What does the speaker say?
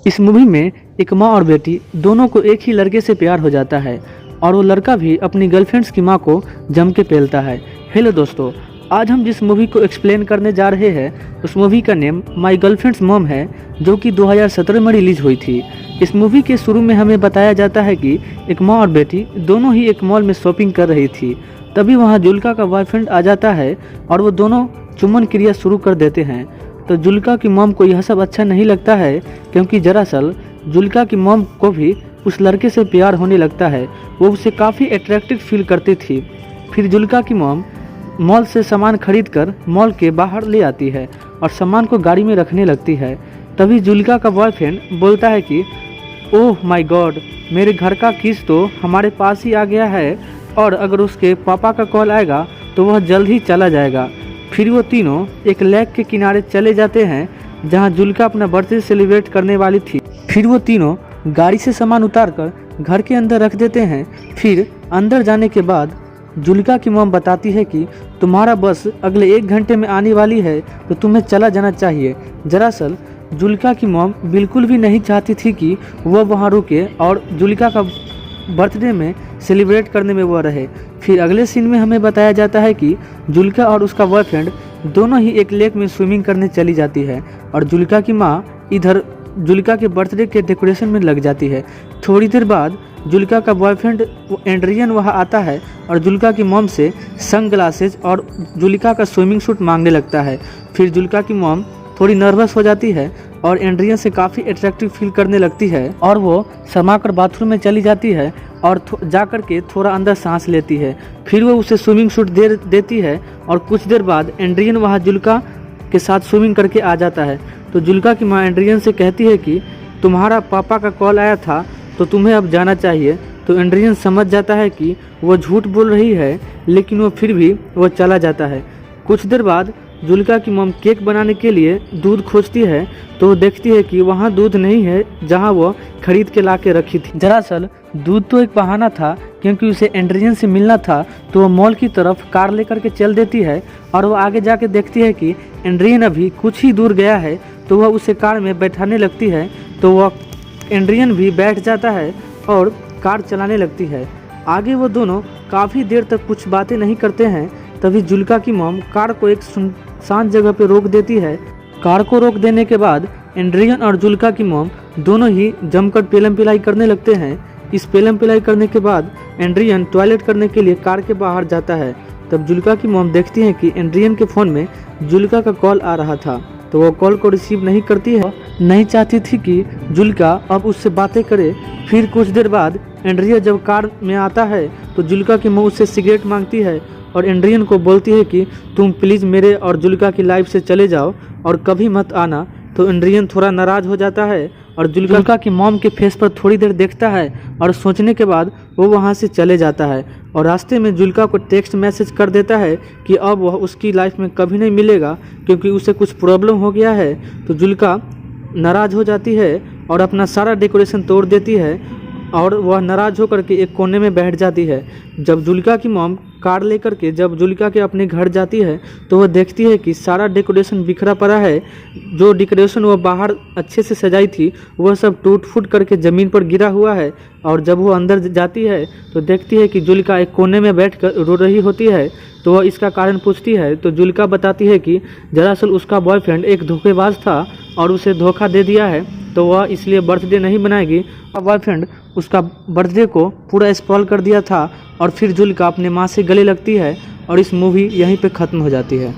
इस मूवी में एक माँ और बेटी दोनों को एक ही लड़के से प्यार हो जाता है और वो लड़का भी अपनी गर्लफ्रेंड्स की माँ को जम के पेलता है। हेलो दोस्तों, आज हम जिस मूवी को एक्सप्लेन करने जा रहे हैं उस मूवी का नेम माय गर्लफ्रेंड्स मॉम है, जो कि 2017 में रिलीज हुई थी। इस मूवी के शुरू में हमें बताया जाता है कि एक माँ और बेटी दोनों ही एक मॉल में शॉपिंग कर रही थी। तभी वहाँ जुल्का का बॉयफ्रेंड आ जाता है और वो दोनों चुम्बन क्रिया शुरू कर देते हैं। तो जुल्का की मॉम को यह सब अच्छा नहीं लगता है, क्योंकि दरअसल जुल्का की मॉम को भी उस लड़के से प्यार होने लगता है। वो उसे काफ़ी अट्रैक्टिव फील करती थी। फिर जुल्का की मॉम मॉल से सामान खरीदकर मॉल के बाहर ले आती है और सामान को गाड़ी में रखने लगती है। तभी जुल्का का बॉयफ्रेंड बोलता है कि ओह माय गॉड, मेरे घर का कीज तो हमारे पास ही आ गया है और अगर उसके पापा का कॉल आएगा तो वह जल्द ही चला जाएगा। फिर वो तीनों एक लेक के किनारे चले जाते हैं जहां जुल्का अपना बर्थडे सेलिब्रेट करने वाली थी। फिर वो तीनों गाड़ी से सामान उतारकर घर के अंदर रख देते हैं। फिर अंदर जाने के बाद जुल्का की मॉम बताती है कि तुम्हारा बस अगले 1 घंटे में आने वाली है, तो तुम्हें चला जाना चाहिए। दरअसल जुल्का की मॉम बिल्कुल भी नहीं चाहती थी कि वह वहाँ रुके और जुल्का का बर्थडे में सेलिब्रेट करने में वह रहे। फिर अगले सीन में हमें बताया जाता है कि जुल्का और उसका बॉयफ्रेंड दोनों ही एक लेक में स्विमिंग करने चली जाती है और जुल्का की माँ इधर जुल्का के बर्थडे के डेकोरेशन में लग जाती है। थोड़ी देर बाद जुल्का का बॉयफ्रेंड एंड्रियन वहाँ आता है और जुल्का की मॉम से सन ग्लासेज और जुल्का का स्विमिंग सूट मांगने लगता है। फिर जुल्का की मॉम थोड़ी नर्वस हो जाती है और एंड्रियन से काफ़ी अट्रैक्टिव फील करने लगती है और वो शर्मा कर बाथरूम में चली जाती है और जा कर के थोड़ा अंदर सांस लेती है। फिर वो उसे स्विमिंग सूट देती है और कुछ देर बाद एंड्रियन वहाँ जुल्का के साथ स्विमिंग करके आ जाता है। तो जुल्का की माँ एंड्रियन से कहती है कि तुम्हारा पापा का कॉल आया था तो तुम्हें अब जाना चाहिए। तो एंड्रियन समझ जाता है कि वो झूठ बोल रही है, लेकिन वो फिर भी वो चला जाता है। कुछ देर बाद जुल्का की मॉम केक बनाने के लिए दूध खोजती है तो वो देखती है कि वहाँ दूध नहीं है जहाँ वो खरीद के ला के रखी थी। दरअसल दूध तो एक बहाना था, क्योंकि उसे एंड्रियन से मिलना था। तो वो मॉल की तरफ कार लेकर के चल देती है और वो आगे जाके देखती है कि एंड्रियन अभी कुछ ही दूर गया है। तो वह उसे कार में बैठाने लगती है। तो वह एंड्रियन भी बैठ जाता है और कार चलाने लगती है। आगे वो दोनों काफ़ी देर तक कुछ बातें नहीं करते हैं। तभी जुल्का की मॉम कार को एक सुनसान जगह पर रोक देती है। कार को रोक देने के बाद एंड्रियन और जुल्का की मॉम दोनों ही जमकर पेलम पिलाई करने लगते हैं। इस पेलम पिलाई करने के बाद एंड्रियन टॉयलेट करने के लिए कार के बाहर जाता है। तब जुल्का की मॉम देखती है कि एंड्रियन के फ़ोन में जुल्का का कॉल आ रहा था। तो वो कॉल को रिसीव नहीं करती है, नहीं चाहती थी कि जुल्का अब उससे बातें करे। फिर कुछ देर बाद एंड्रियन जब कार में आता है तो जुल्का की मॉम उससे सिगरेट मांगती है और एंड्रियन को बोलती है कि तुम प्लीज़ मेरे और जुल्का की लाइफ से चले जाओ और कभी मत आना। तो एंड्रियन थोड़ा नाराज़ हो जाता है और जुल्का की मॉम के फेस पर थोड़ी देर देखता है और सोचने के बाद वो वहाँ से चले जाता है और रास्ते में जुल्का को टेक्स्ट मैसेज कर देता है कि अब वह उसकी लाइफ में कभी नहीं मिलेगा, क्योंकि उसे कुछ प्रॉब्लम हो गया है। तो जुल्का नाराज़ हो जाती है और अपना सारा डेकोरेशन तोड़ देती है और वह नाराज़ होकर के एक कोने में बैठ जाती है। जब जुल्का की मॉम कार लेकर के जब जुल्का के अपने घर जाती है तो वह देखती है कि सारा डेकोरेशन बिखरा पड़ा है। जो डेकोरेशन वह बाहर अच्छे से सजाई थी वह सब टूट फूट करके ज़मीन पर गिरा हुआ है। और जब वो अंदर जाती है तो देखती है कि जुल्का एक कोने में बैठ कर रो रही होती है। तो वह इसका कारण पूछती है तो जुल्का बताती है कि दरअसल उसका बॉयफ्रेंड एक धोखेबाज था और उसे धोखा दे दिया है, तो वह इसलिए बर्थडे नहीं बनाएगी। बॉयफ्रेंड उसका बर्थडे को पूरा स्पॉइल कर दिया था। और फिर जुल्का अपने माँ से गले लगती है और इस मूवी यहीं पे ख़त्म हो जाती है।